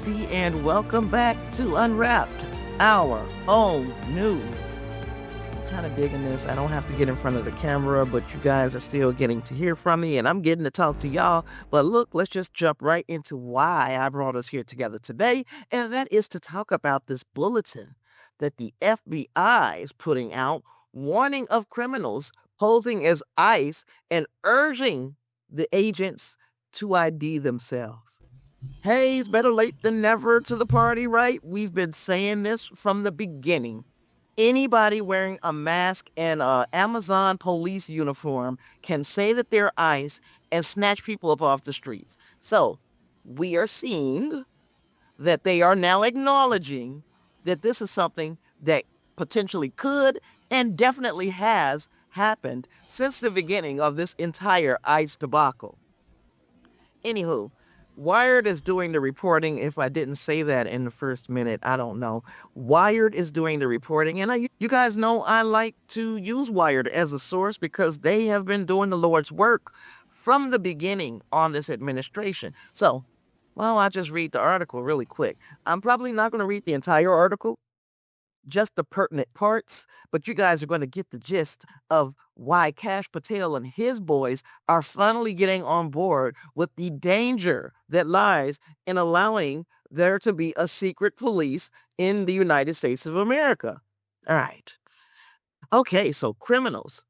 and welcome back to Unwrapped, our own news. I'm kind of digging this. I don't have to get in front of the camera, but you guys are still getting to hear from me, and I'm getting to talk to y'all. But look, let's just jump right into why I brought us here together today, and that is to talk about this bulletin that the FBI is putting out, warning of criminals posing as ICE and urging the agents to ID themselves. Hey, it's better late than never to the party, right? We've been saying this from the beginning. Anybody wearing a mask and a Amazon police uniform can say that they're ICE and snatch people up off the streets. So we are seeing that they are now acknowledging that this is something that potentially could and definitely has happened since the beginning of this entire ICE debacle. Anywho, Wired is doing the reporting. If I didn't say that in the first minute, I don't know. Wired is doing the reporting. And you guys know I like to use Wired as a source because they have been doing the Lord's work from the beginning on this administration. So, well, I'll just read the article really quick. I'm probably not going to read the entire article, just the pertinent parts, but you guys are going to get the gist of why Cash Patel and his boys are finally getting on board with the danger that lies in allowing there to be a secret police in the United States of America. All right. Okay, so criminals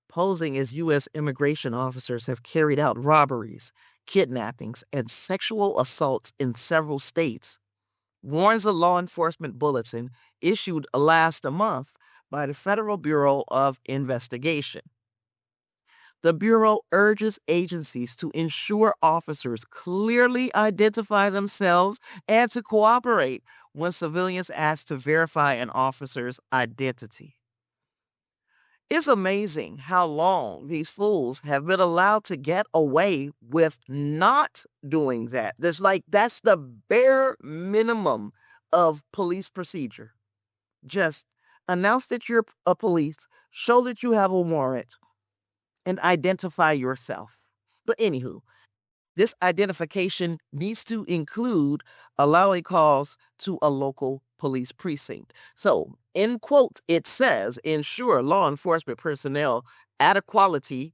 posing as U.S. immigration officers have carried out robberies, kidnappings, and sexual assaults in several states, warns a law enforcement bulletin issued last month by the Federal Bureau of Investigation. The Bureau urges agencies to ensure officers clearly identify themselves and to cooperate when civilians ask to verify an officer's identity. It's amazing how long these fools have been allowed to get away with not doing that. That's the bare minimum of police procedure. Just announce that you're a police, show that you have a warrant, and identify yourself. But anywho, this identification needs to include allowing calls to a local police precinct. So, in quote, it says ensure law enforcement personnel at equality,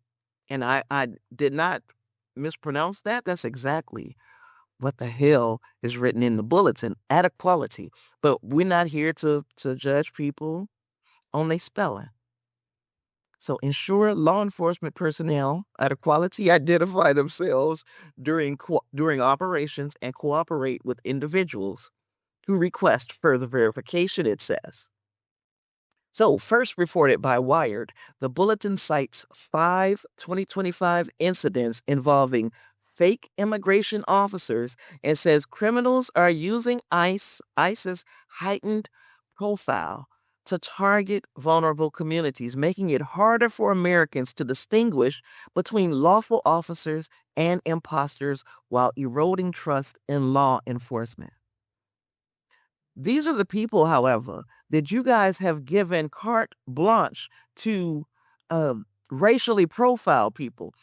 and I did not mispronounce that. That's exactly what the hell is written in the bulletin at equality. But we're not here to judge people on their spelling. So ensure law enforcement personnel at equality identify themselves during operations and cooperate with individuals who request further verification, it says. So, first reported by Wired, the bulletin cites 5 2025 incidents involving fake immigration officers and says criminals are using ICE's heightened profile to target vulnerable communities, making it harder for Americans to distinguish between lawful officers and imposters while eroding trust in law enforcement. These are the people, however, that you guys have given carte blanche to racially profile people.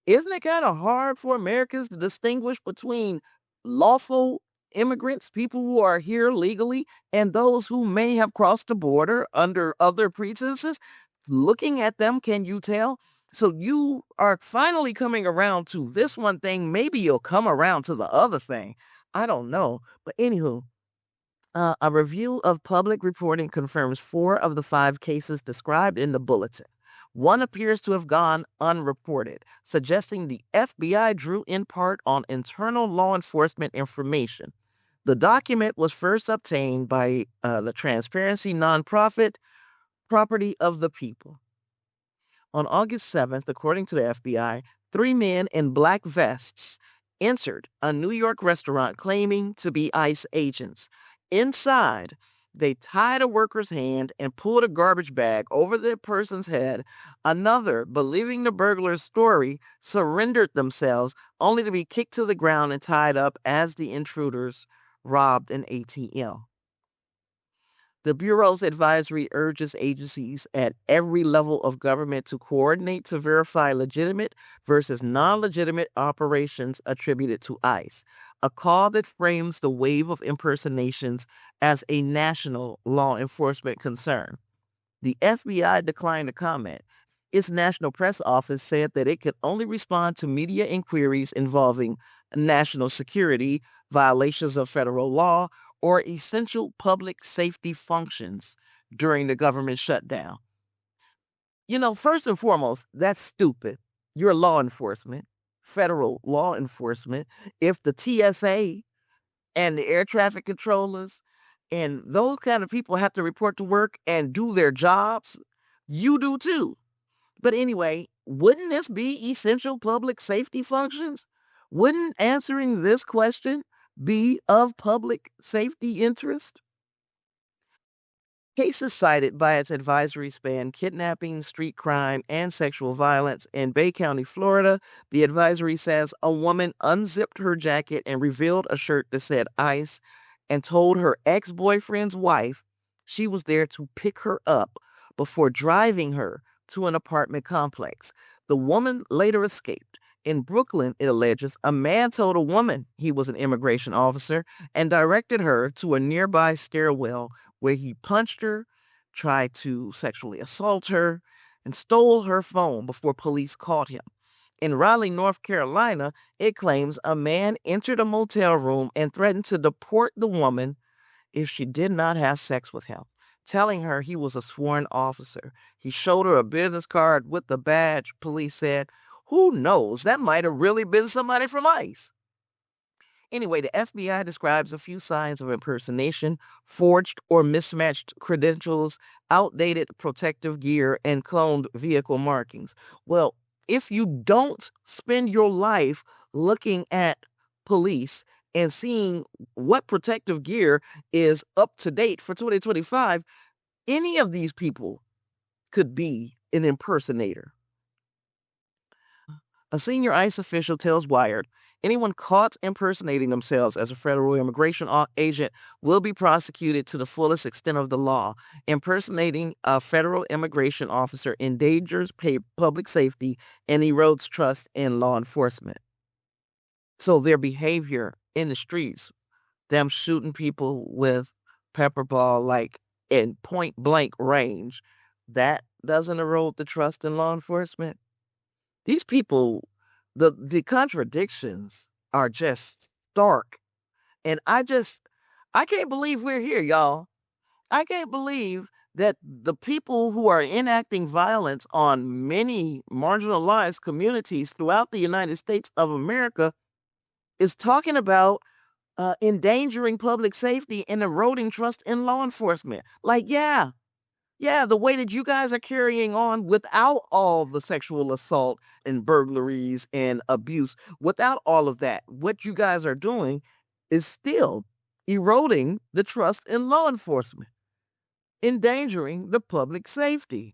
Isn't it kind of hard for Americans to distinguish between lawful immigrants, people who are here legally, and those who may have crossed the border under other pretenses? Looking at them, can you tell? So you are finally coming around to this one thing. Maybe you'll come around to the other thing. I don't know. But anywho, a review of public reporting confirms 4 of the 5 cases described in the bulletin. One appears to have gone unreported, suggesting the FBI drew in part on internal law enforcement information. The document was first obtained by the transparency nonprofit Property of the People. On August 7th, according to the FBI, 3 men in black vests entered a New York restaurant claiming to be ICE agents. Inside, they tied a worker's hand and pulled a garbage bag over the person's head. Another, believing the burglar's story, surrendered themselves only to be kicked to the ground and tied up as the intruders robbed an ATM. The Bureau's advisory urges agencies at every level of government to coordinate to verify legitimate versus non legitimate operations attributed to ICE, a call that frames the wave of impersonations as a national law enforcement concern. The FBI declined to comment. Its National Press Office said that it could only respond to media inquiries involving national security, violations of federal law, or essential public safety functions during the government shutdown. First and foremost, that's stupid. You're law enforcement, federal law enforcement. If the TSA and the air traffic controllers and those kind of people have to report to work and do their jobs, you do too. But anyway, wouldn't this be essential public safety functions? Wouldn't answering this question be of public safety interest? Cases cited by its advisory span kidnapping, street crime, and sexual violence. In Bay County, Florida, the advisory says a woman unzipped her jacket and revealed a shirt that said ICE and told her ex boyfriend's wife she was there to pick her up before driving her to an apartment complex. The woman later escaped. In Brooklyn, it alleges a man told a woman he was an immigration officer and directed her to a nearby stairwell where he punched her, tried to sexually assault her, and stole her phone before police caught him. In Raleigh, North Carolina, it claims a man entered a motel room and threatened to deport the woman if she did not have sex with him, telling her he was a sworn officer. He showed her a business card with the badge, police said. Who knows? That might have really been somebody from ICE. Anyway, the FBI describes a few signs of impersonation: forged or mismatched credentials, outdated protective gear, and cloned vehicle markings. Well, if you don't spend your life looking at police and seeing what protective gear is up to date for 2025, any of these people could be an impersonator. A senior ICE official tells Wired anyone caught impersonating themselves as a federal immigration agent will be prosecuted to the fullest extent of the law. Impersonating a federal immigration officer endangers public safety and erodes trust in law enforcement. So their behavior in the streets, them shooting people with pepper ball like in point blank range, that doesn't erode the trust in law enforcement. These people, the contradictions are just stark. And I can't believe we're here, y'all. I can't believe that the people who are enacting violence on many marginalized communities throughout the United States of America is talking about endangering public safety and eroding trust in law enforcement. Like, yeah, the way that you guys are carrying on without all the sexual assault and burglaries and abuse, without all of that, what you guys are doing is still eroding the trust in law enforcement, endangering the public safety.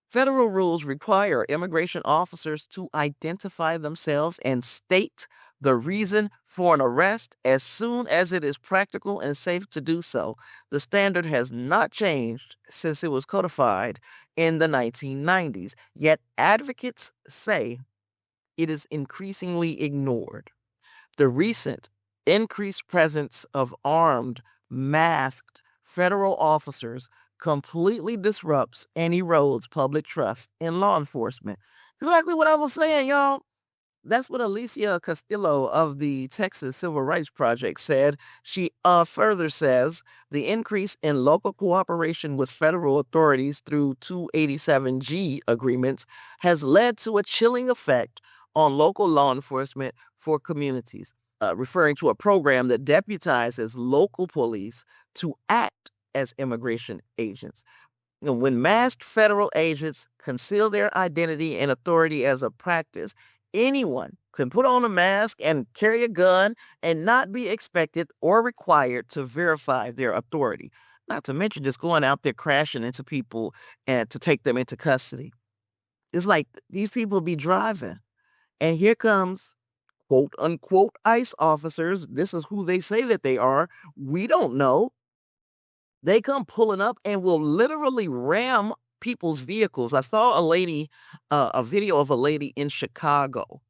Federal rules require immigration officers to identify themselves and state the reason for an arrest as soon as it is practical and safe to do so. The standard has not changed since it was codified in the 1990s, yet advocates say it is increasingly ignored. The recent increased presence of armed, masked federal officers completely disrupts and erodes public trust in law enforcement. Exactly what I was saying, y'all. That's what Alicia Castillo of the Texas Civil Rights Project said. She further says the increase in local cooperation with federal authorities through 287G agreements has led to a chilling effect on local law enforcement for communities, referring to a program that deputizes local police to act as immigration agents. When masked federal agents conceal their identity and authority as a practice, anyone can put on a mask and carry a gun and not be expected or required to verify their authority. Not to mention just going out there crashing into people and to take them into custody. It's like these people be driving, and here comes quote unquote ICE officers. This is who they say that they are. We don't know. They come pulling up and will literally ram people's vehicles. I saw a video of a lady in Chicago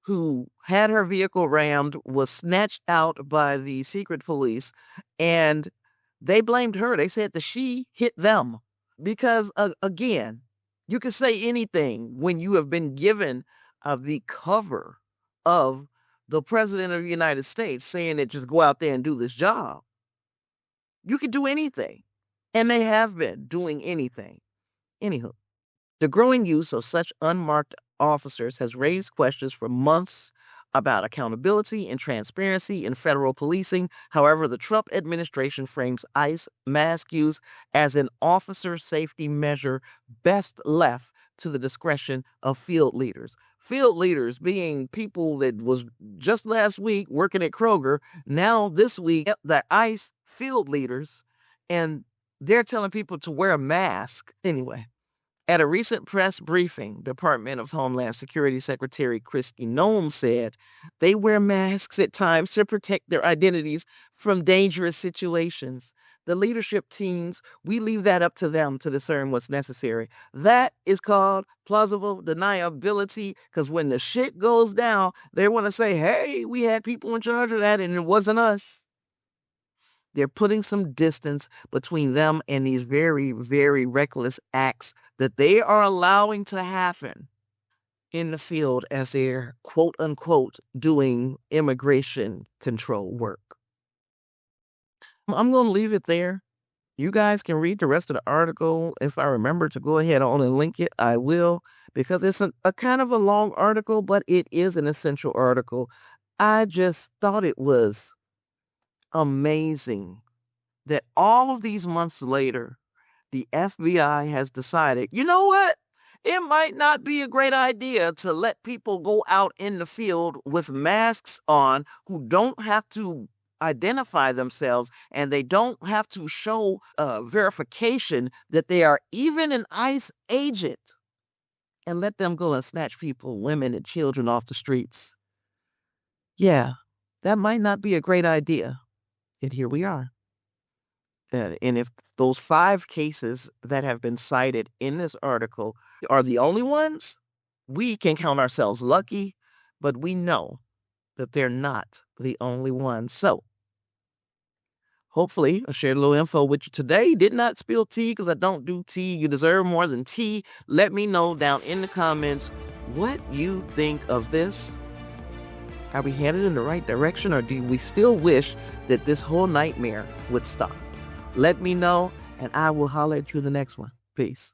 who had her vehicle rammed, was snatched out by the secret police, and they blamed her. They said that she hit them because, again, you can say anything when you have been given the cover of the president of the United States saying that just go out there and do this job. You could do anything, and they have been doing anything. Anywho, the growing use of such unmarked officers has raised questions for months about accountability and transparency in federal policing. However, the Trump administration frames ICE mask use as an officer safety measure best left to the discretion of field leaders. Field leaders being people that was just last week working at Kroger, now this week the ICE field leaders, and they're telling people to wear a mask. Anyway, at a recent press briefing, Department of Homeland Security Secretary Kristi Noem said they wear masks at times to protect their identities from dangerous situations. The leadership teams, we leave that up to them to discern what's necessary. That is called plausible deniability, because when the shit goes down, they want to say, hey, we had people in charge of that and it wasn't us. They're putting some distance between them and these very, very reckless acts that they are allowing to happen in the field as they're quote unquote doing immigration control work. I'm going to leave it there. You guys can read the rest of the article. If I remember to go ahead on and link it, I will, because it's a kind of a long article, but it is an essential article. I just thought it was amazing that all of these months later, the FBI has decided, you know what? It might not be a great idea to let people go out in the field with masks on who don't have to identify themselves, and they don't have to show verification that they are even an ICE agent, and let them go and snatch people, women and children off the streets. Yeah, that might not be a great idea. And here we are. And if those 5 cases that have been cited in this article are the only ones, we can count ourselves lucky, but we know that they're not the only ones. So hopefully I shared a little info with you today. Did not spill tea because I don't do tea. You deserve more than tea. Let me know down in the comments what you think of this. Are we headed in the right direction, or do we still wish that this whole nightmare would stop? Let me know, and I will holler at you in the next one. Peace.